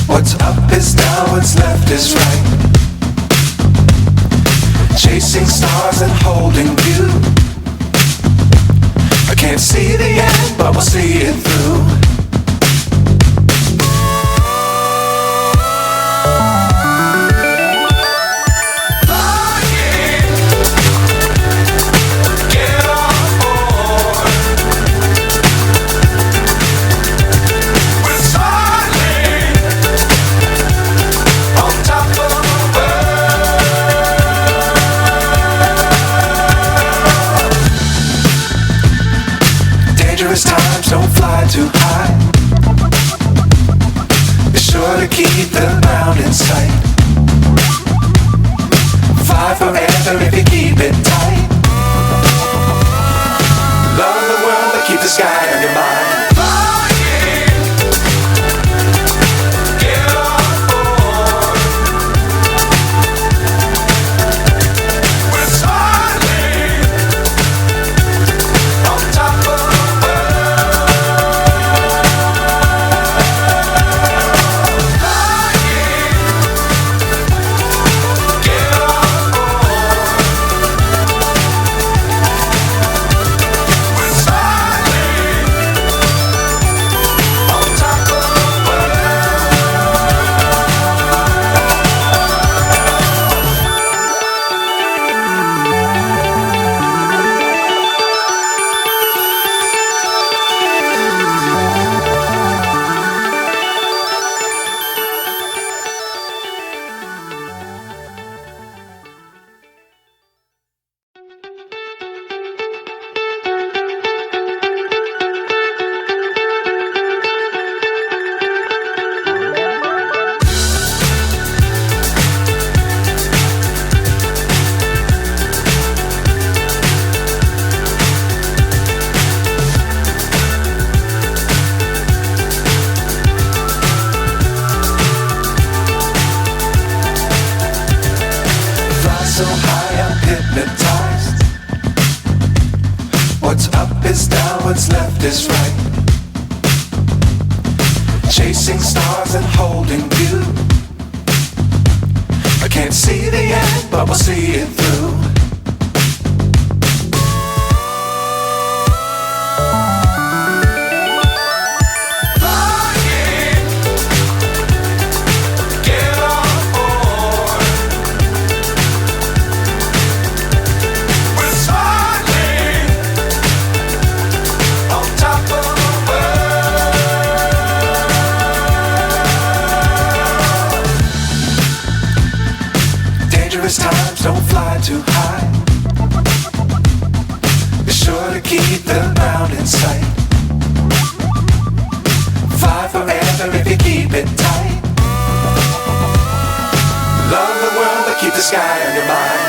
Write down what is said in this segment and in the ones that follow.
What's up is down, what's left is right. Chasing stars and holding you. I can't see the end, but we'll see it through. Times don't fly too high. Be sure to keep the ground in sight. Fly forever if you keep it tight. Love the world but keep the sky on your mind. So high I'm hypnotized. What's up is down, what's left is right. Chasing stars and holding you. I can't see the end, but we'll see it through. Times don't fly too high. Be sure to keep the ground in sight. Fly forever if you keep it tight. Love the world but keep the sky on your mind.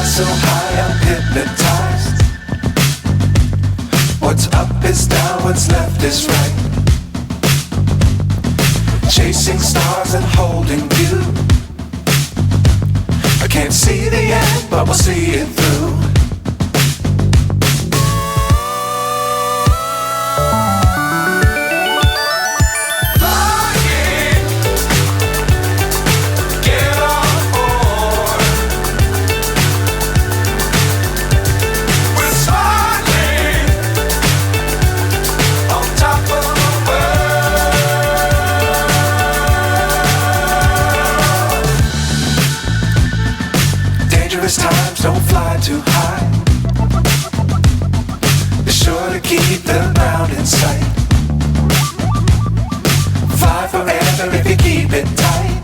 so high I'm hypnotized. What's up is down, what's left is right. Chasing stars and holding you. I can't see the end, but we'll see it through. Times don't fly too high. Be sure to keep the ground in sight. Fly forever if you keep it tight.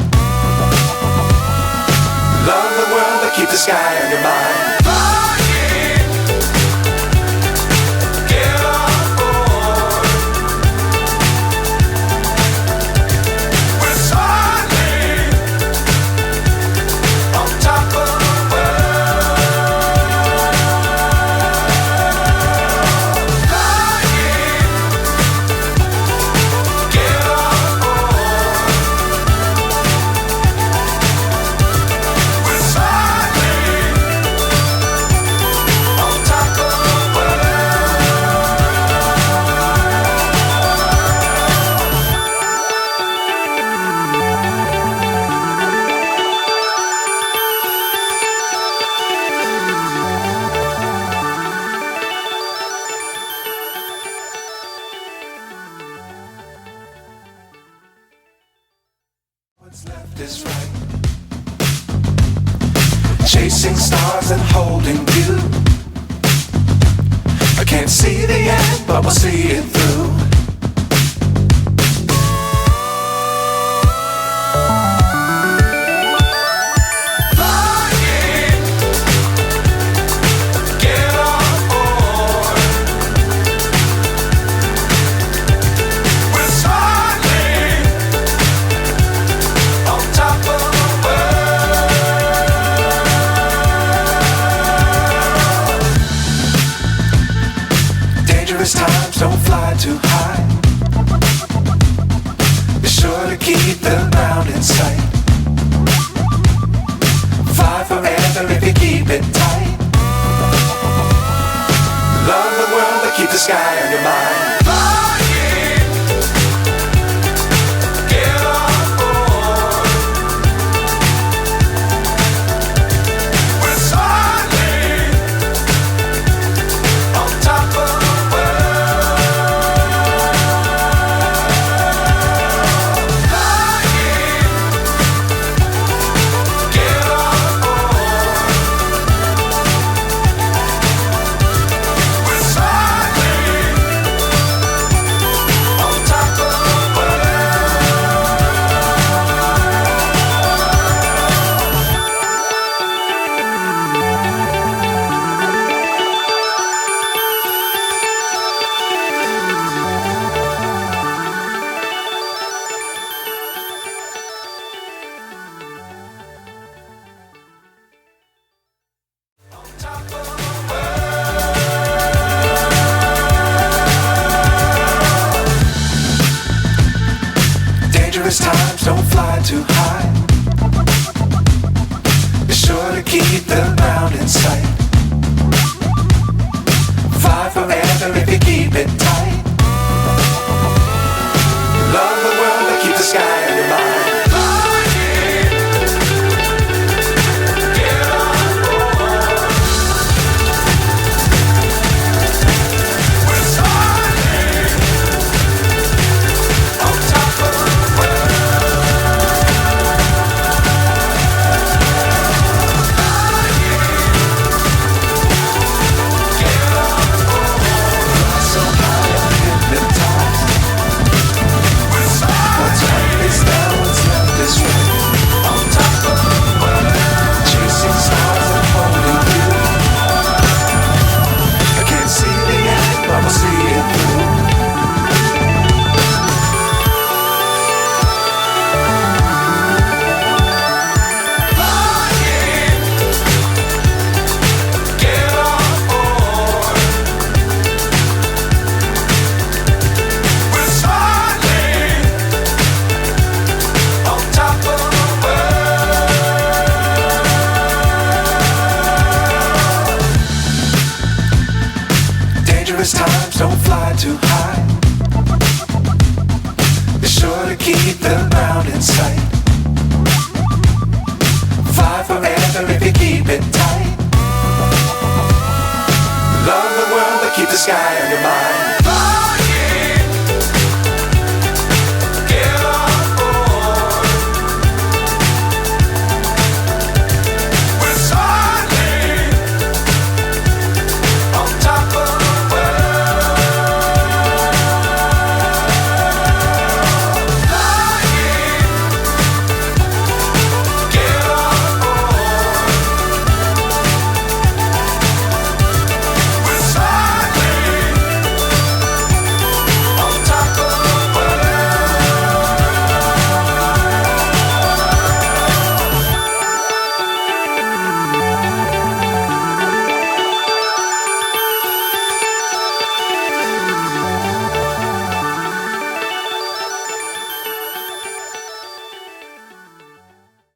Love the world but keep the sky on your mind. What's left is right. Chasing stars and holding you. I can't see the end, but we'll see it through. Times don't fly too high. Be sure to keep the ground in sight. Fly forever if you keep it tight. Love the world but keep the sky on your mind. Times don't fly too high. Be sure to keep the ground in sight. Fly forever if you keep it tight. Love the world but keep the sky on your mind. It's Dangerous times, don't fly too high. Be sure to keep the ground in sight. Fly forever if you keep it tight. Love the world, but keep the sky on your mind.